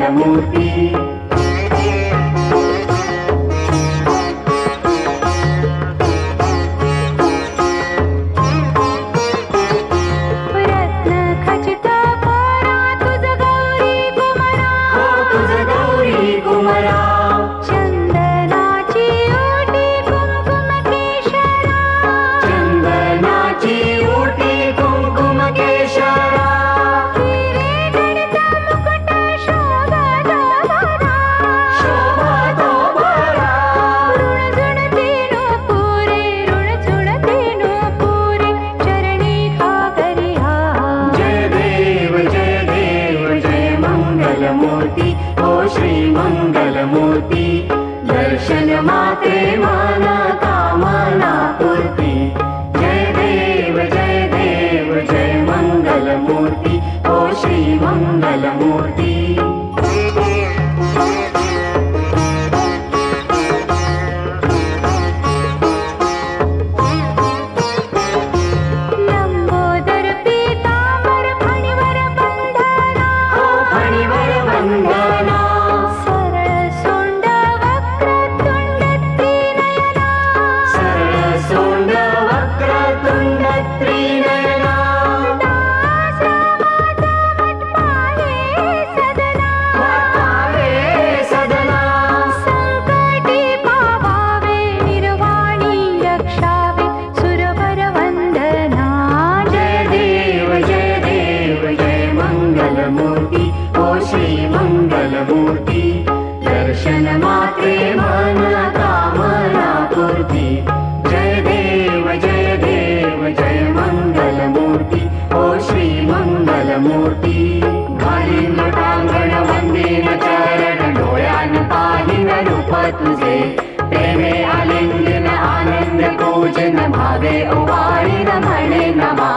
मंगलमूर्ती मंगलमूर्ती दर्शन मात्रे मन कामना पूर्ती जय देव जय मंगलमूर्ती ओ श्री मंगलमूर्ती मंगलमूर्ती दर्शन मात्रे मन कामना पूर्ती जय देव जय मंगलमूर्ती ओ श्री मंगलमूर्ती घालीन लोटांगण वंदीन चरण डोळ्यान पाहिन रूप तुझे प्रेमे आलिंगन आनंद पूजन भावे ओवाळीन म्हणे नमा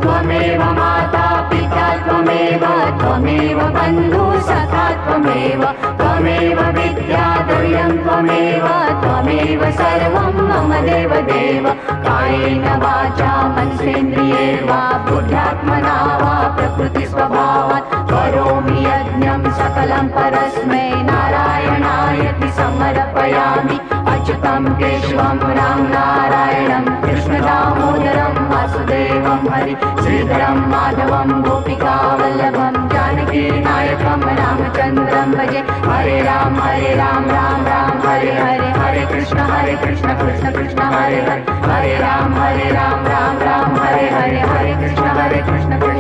त्वमेव माता पिता त्वमेव बन्धु सखा त्वमेव विद्या द्रव्यं त्वमेव सर्वं मम देव कायेन वाचा मनसेन्द्रिये वा बुद्ध्यात्मना वा प्रकृतिस्वभावात् करोमि यज्ञं सकलं परस्मै नारायणायति समर्पयामि अच्युतं केशवं राम नारायणं कृष्णदामोदरं वासुदेवं हरि श्रीधरं माधवं गोपिकावल्लभं जानकी नायकं रामचन्द्रं भजे हरे राम राम राम हरे हरे हरे कृष्ण कृष्ण कृष्ण हरे हरे हरे राम राम राम हरे हरे हरे कृष्ण कृष्ण